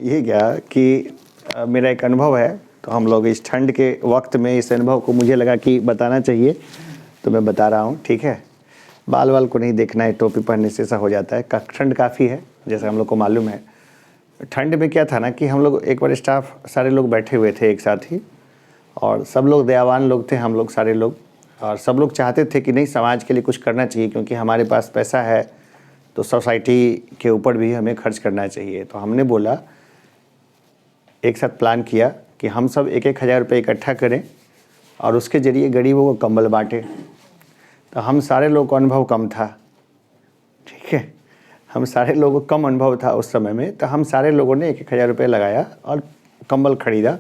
ये क्या कि मेरा एक अनुभव है, तो हम लोग इस ठंड के वक्त में इस अनुभव को मुझे लगा कि बताना चाहिए, तो मैं बता रहा हूँ। ठीक है, बाल वाल को नहीं देखना है, टोपी पहनने से ऐसा हो जाता है। ठंड काफ़ी है, जैसे हम लोग को मालूम है। ठंड में क्या था ना कि हम लोग एक बार स्टाफ सारे लोग बैठे हुए थे एक साथ ही, और सब लोग दयावान लोग थे, हम लोग सारे लोग, और सब लोग चाहते थे कि नहीं, समाज के लिए कुछ करना चाहिए, क्योंकि हमारे पास पैसा है तो सोसाइटी के ऊपर भी हमें खर्च करना चाहिए। तो हमने बोला, एक साथ प्लान किया कि हम सब 1-1 हज़ार रुपये इकट्ठा करें और उसके ज़रिए गरीबों को कंबल बांटें। तो हम सारे लोगों को अनुभव कम था, ठीक है, हम सारे लोगों को कम अनुभव था उस समय में, तो हम सारे लोगों ने 1-1 हज़ार रुपये लगाया और कंबल खरीदा।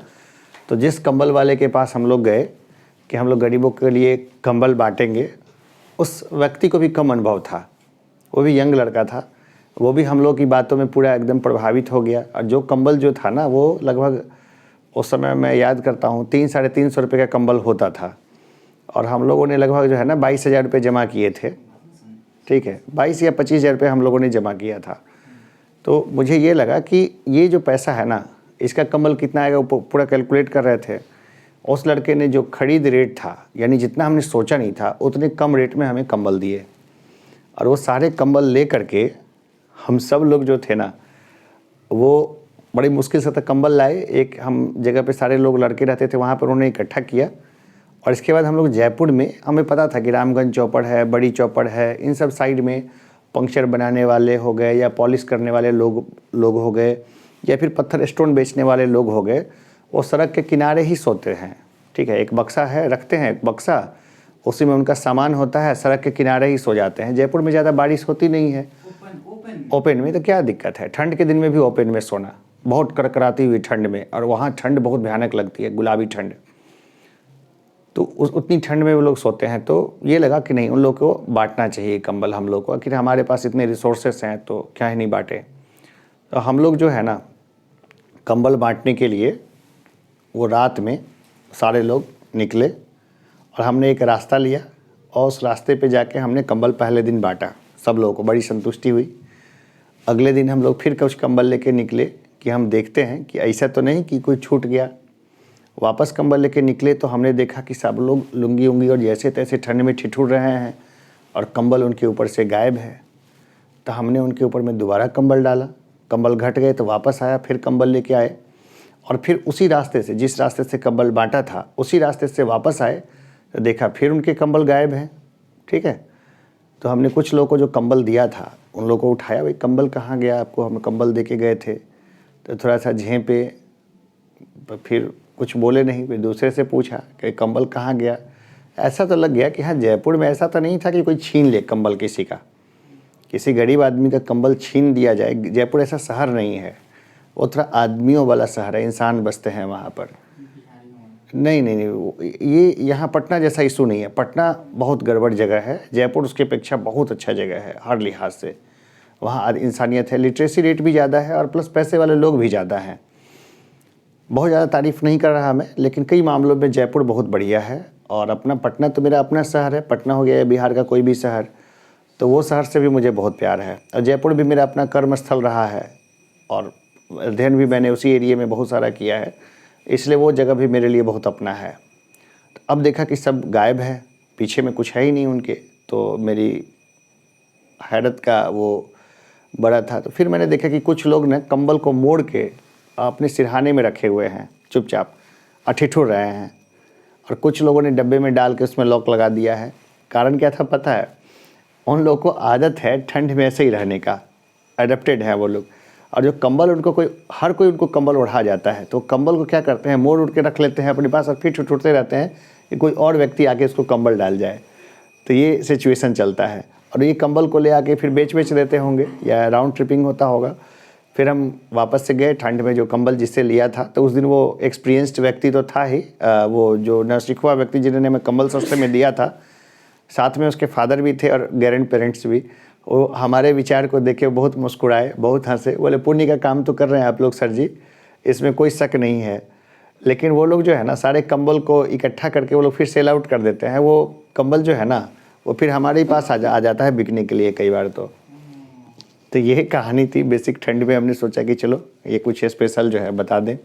तो जिस कंबल वाले के पास हम लोग गए कि हम लोग गरीबों के लिए कंबल बांटेंगे, उस व्यक्ति को भी कम अनुभव था, वो भी यंग लड़का था, वो भी हम लोग की बातों में पूरा एकदम प्रभावित हो गया। और जो कंबल जो था ना, वो लगभग उस समय मैं याद करता हूँ 300-350 रुपये का कंबल होता था, और हम लोगों ने लगभग जो है ना 22,000 रुपये जमा किए थे। ठीक है, 22 या 25,000 रुपये हम लोगों ने जमा किया था। तो मुझे ये लगा कि ये जो पैसा है ना, इसका कंबल कितना आएगा वो पूरा कैलकुलेट कर रहे थे। उस लड़के ने जो खरीद रेट था, यानी जितना हमने सोचा नहीं था, उतने कम रेट में हमें कंबल दिए, और वो सारे कंबल ले करके हम सब लोग जो थे ना, वो बड़ी मुश्किल से तक कंबल लाए। एक हम जगह पे सारे लोग लड़के रहते थे, वहाँ पर उन्होंने इकट्ठा किया, और इसके बाद हम लोग जयपुर में, हमें पता था कि रामगंज चौपड़ है, बड़ी चौपड़ है, इन सब साइड में पंक्चर बनाने वाले हो गए या पॉलिश करने वाले लोग हो गए, या फिर पत्थर स्टोन बेचने वाले लोग हो गए, वो सड़क के किनारे ही सोते हैं। ठीक है, एक बक्सा है, रखते हैं एक बक्सा, उसी में उनका सामान होता है, सड़क के किनारे ही सो जाते हैं। जयपुर में ज़्यादा बारिश होती नहीं है, ओपन में तो क्या दिक्कत है, ठंड के दिन में भी ओपन में सोना, बहुत कड़कड़ाती हुई ठंड में, और वहाँ ठंड बहुत भयानक लगती है, गुलाबी ठंड, तो उतनी ठंड में वो लोग सोते हैं। तो ये लगा कि नहीं, उन लोग को बांटना चाहिए कंबल हम लोग को, आखिर हमारे पास इतने रिसोर्सेस हैं तो क्या ही नहीं बांटे। तो हम लोग जो है ना, कंबल बांटने के लिए वो रात में सारे लोग निकले, और हमने एक रास्ता लिया, और उस रास्ते पे जाके हमने कंबल पहले दिन बांटा, सब लोगों को बड़ी संतुष्टि हुई। अगले दिन हम लोग फिर कुछ कंबल लेके निकले कि हम देखते हैं कि ऐसा तो नहीं कि कोई छूट गया। वापस कंबल लेके निकले तो हमने देखा कि सब लोग लुंगी उंगी और जैसे तैसे ठंड में ठिठुर रहे हैं, और कंबल उनके ऊपर से गायब है। तो हमने उनके ऊपर में दोबारा कंबल डाला, कंबल घट गए तो वापस आया, फिर कंबल लेके आए, और फिर उसी रास्ते से, जिस रास्ते से कंबल बांटा था, उसी रास्ते से वापस आए तो देखा फिर उनके कंबल गायब हैं। ठीक है, तो हमने कुछ लोगों को जो कंबल दिया था उन लोगों को उठाया, भाई कंबल कहाँ गया, आपको हम कंबल दे के गए थे। तो थोड़ा सा झेपे, फिर कुछ बोले नहीं, फिर दूसरे से पूछा कि कंबल कहाँ गया। ऐसा तो लग गया कि हाँ, जयपुर में ऐसा तो नहीं था कि कोई छीन ले कंबल किसी का, किसी गरीब आदमी का कंबल छीन दिया जाए। जयपुर ऐसा शहर नहीं है, वो थोड़ा आदमियों वाला शहर है, इंसान बसते हैं वहाँ पर। नहीं नहीं नहीं, ये यहाँ पटना जैसा इशू नहीं है, पटना बहुत गड़बड़ जगह है, जयपुर उसकी अपेक्षा बहुत अच्छा जगह है हर लिहाज से। वहाँ इंसानियत है, लिटरेसी रेट भी ज़्यादा है, और प्लस पैसे वाले लोग भी ज़्यादा हैं। बहुत ज़्यादा तारीफ़ नहीं कर रहा मैं, लेकिन कई मामलों में जयपुर बहुत बढ़िया है। और अपना पटना तो मेरा अपना शहर है, पटना हो गया या बिहार का कोई भी शहर, तो वो शहर से भी मुझे बहुत प्यार है। और जयपुर भी मेरा अपना कर्मस्थल रहा है, और अध्ययन भी मैंने उसी एरिया में बहुत सारा किया है, इसलिए वो जगह भी मेरे लिए बहुत अपना है। तो अब देखा कि सब गायब है, पीछे में कुछ है ही नहीं उनके, तो मेरी हैरत का वो बड़ा था। तो फिर मैंने देखा कि कुछ लोग ने कंबल को मोड़ के अपने सिरहाने में रखे हुए हैं, चुपचाप ठिठुर रहे हैं, और कुछ लोगों ने डब्बे में डाल के उसमें लॉक लगा दिया है। कारण क्या था पता है, उन लोगों को आदत है ठंड में ऐसे ही रहने का, एडप्टेड है वो लोग। और जो कंबल उनको हर कोई उनको कंबल ओढ़ा जाता है, तो कंबल को क्या करते हैं, मोड़ उड़ के रख लेते हैं अपने पास, और फिर ठिठुरते रहते हैं कि कोई और व्यक्ति आके इसको कंबल डाल जाए। तो ये सिचुएशन चलता है, और ये कंबल को ले आके फिर बेच देते होंगे, या राउंड ट्रिपिंग होता होगा। फिर हम वापस से गए ठंड में, जो कंबल जिससे लिया था, तो उस दिन वो एक्सपीरियंस्ड व्यक्ति तो था ही, वो जो नौसिखुआ व्यक्ति जिन्होंने मैं कंबल सस्ते में दिया था, साथ में उसके फादर भी थे और ग्रैंड पेरेंट्स भी। वो हमारे विचार को देख के बहुत मुस्कुराए, बहुत हंसे, बोले पुण्य का काम तो कर रहे हैं आप लोग सर जी, इसमें कोई शक नहीं है। लेकिन वो लोग जो है ना, सारे कंबल को इकट्ठा करके वो लोग फिर सेल आउट कर देते हैं। वो कंबल जो है ना, वो फिर हमारे ही पास आ जाता है बिकने के लिए कई बार। तो तो ये कहानी थी बेसिक ठंड में, हमने सोचा कि चलो ये कुछ स्पेशल जो है बता दें।